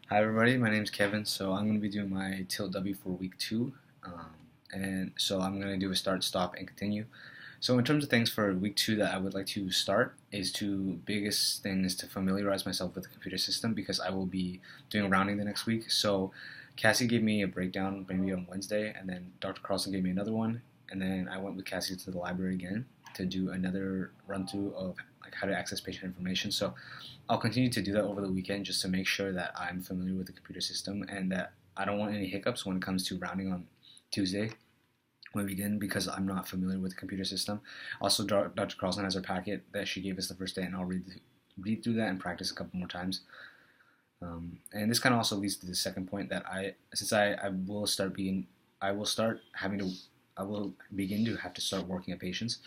Hi everybody, my name is Kevin. So I'm going to be doing my Tilt W for week 2. And so I'm going to do a start, stop, and continue. So in terms of things for week 2 that I would like to start is to biggest thing is to familiarize myself with the computer system because I will be doing rounding the next week. So Cassie gave me a breakdown maybe on Wednesday, and then Dr. Carlson gave me another one, and then I went with Cassie to the library again to do another run through of like how to access patient information. So I'll continue to do that over the weekend just to make sure that I'm familiar with the computer system and that I don't want any hiccups when it comes to rounding on Tuesday when we begin because I'm not familiar with the computer system. Also, Dr. Carlson has her packet that she gave us the first day, and I'll read through that and practice a couple more times. And this kind of also leads to the second point that since I will start being, I will start having to, I will begin to have to start working at patients.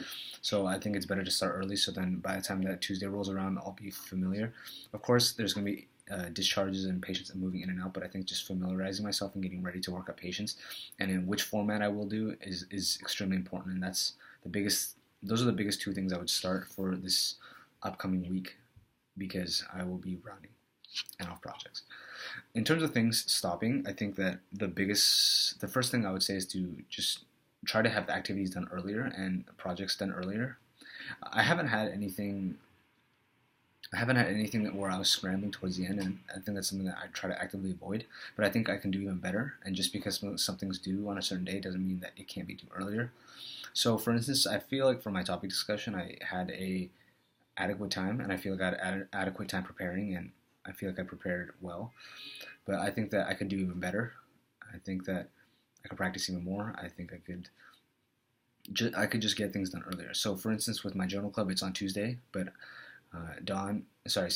So I think it's better to start early. So then by the time that Tuesday rolls around, I'll be familiar. Of course, there's going to be discharges and patients moving in and out, but I think just familiarizing myself and getting ready to work at patients and in which format I will do is extremely important. And that's the biggest, those are the biggest two things I would start for this upcoming week because I will be rounding and off projects. In terms of things stopping, I think that the first thing I would say is to just try to have the activities done earlier and projects done earlier. I haven't had anything. I haven't had anything where I was scrambling towards the end, and I think that's something that I try to actively avoid. But I think I can do even better. And just because something's due on a certain day doesn't mean that it can't be due earlier. So, for instance, I feel like for my topic discussion, I had a adequate time, and I feel like I had adequate time preparing, and I feel like I prepared well. But I think that I could do even better. I think that I could practice even more. I think I could just get things done earlier. So, for instance, with my journal club, it's on Tuesday, but Don, sorry,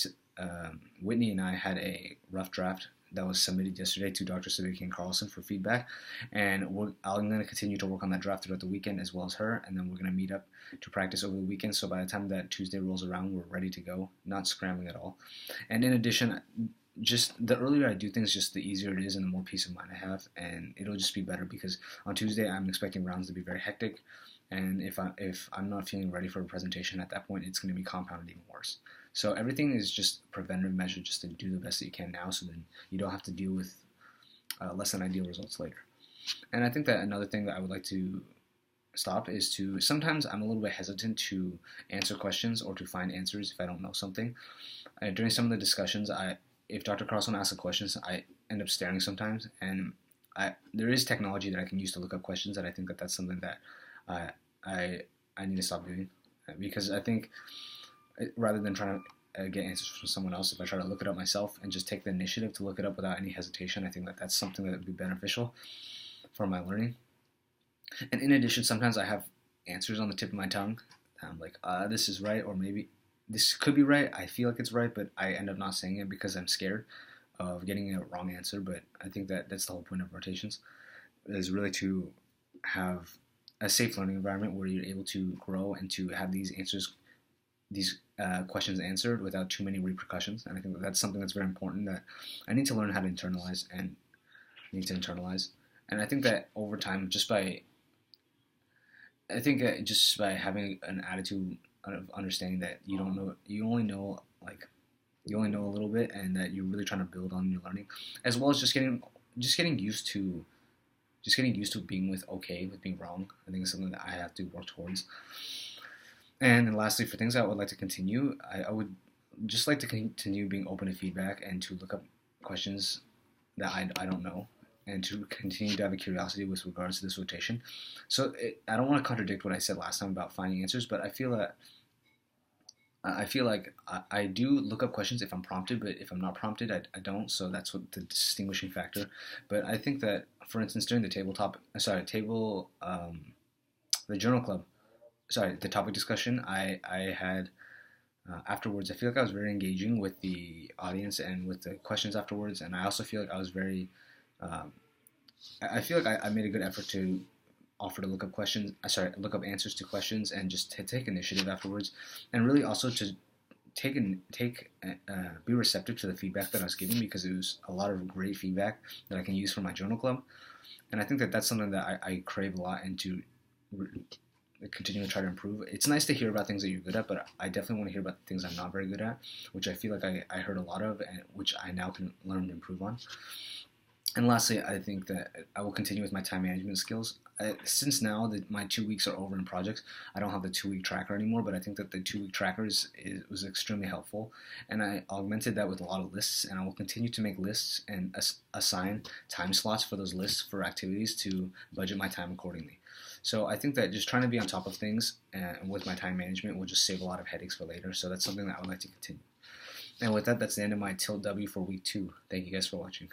Whitney and I had a rough draft that was submitted yesterday to Dr. Savicki and Carlson for feedback, and I'm going to continue to work on that draft throughout the weekend as well as her, and then we're going to meet up to practice over the weekend. So by the time that Tuesday rolls around, we're ready to go, not scrambling at all. And in addition, just the earlier I do things, just the easier it is, and the more peace of mind I have, and it'll just be better because on Tuesday I'm expecting rounds to be very hectic, and if I'm not feeling ready for a presentation at that point, it's going to be compounded even worse. So everything is just preventative measure, just to do the best that you can now, so then you don't have to deal with less than ideal results later. And I think that another thing that I would like to stop is to sometimes I'm a little bit hesitant to answer questions or to find answers if I don't know something. During some of the discussions, if Dr. Carlson asks a question, I end up staring sometimes, and there is technology that I can use to look up questions, and I think that that's something that I I, I need to stop doing because I think rather than trying to get answers from someone else, if I try to look it up myself and just take the initiative to look it up without any hesitation, I think that that's something that would be beneficial for my learning. And in addition, sometimes I have answers on the tip of my tongue. I'm like, this is right, or maybe this could be right. I feel like it's right, but I end up not saying it because I'm scared of getting a wrong answer. But I think that that's the whole point of rotations, is really to have a safe learning environment where you're able to grow and to have these questions answered without too many repercussions. And I think that that's something that's very important that I need to learn how to internalize and need to internalize. And I think that over time, just by having an attitude of understanding that you only know a little bit, and that you're really trying to build on your learning, as well as just getting used to being with being wrong. I think it's something that I have to work towards. And then lastly, for things I would like to continue, I would just like to continue being open to feedback and to look up questions that I don't know, and to continue to have a curiosity with regards to this rotation. So I don't want to contradict what I said last time about finding answers, but I do look up questions if I'm prompted, but if I'm not prompted, I don't. So that's what the distinguishing factor. But I think that, for instance, during the journal club, the topic discussion, I had afterwards. I feel like I was very engaging with the audience and with the questions afterwards, and I also feel like I was very. Um, I feel like I made a good effort to offer to look up answers to questions and just to take initiative afterwards, and really also to be receptive to the feedback that I was getting because it was a lot of great feedback that I can use for my journal club, and I think that that's something that I crave a lot and to continue to try to improve. It's nice to hear about things that you're good at, but I definitely want to hear about the things I'm not very good at, which I feel like I heard a lot of, and which I now can learn to improve on. And lastly, I think that I will continue with my time management skills. Since now that my 2 weeks are over in projects, I don't have the 2 week tracker anymore, but I think that the 2 week tracker was extremely helpful. And I augmented that with a lot of lists, and I will continue to make lists and assign time slots for those lists for activities to budget my time accordingly. So I think that just trying to be on top of things and with my time management will just save a lot of headaches for later. So that's something that I would like to continue. And with that, that's the end of my Tilt W for week 2. Thank you guys for watching.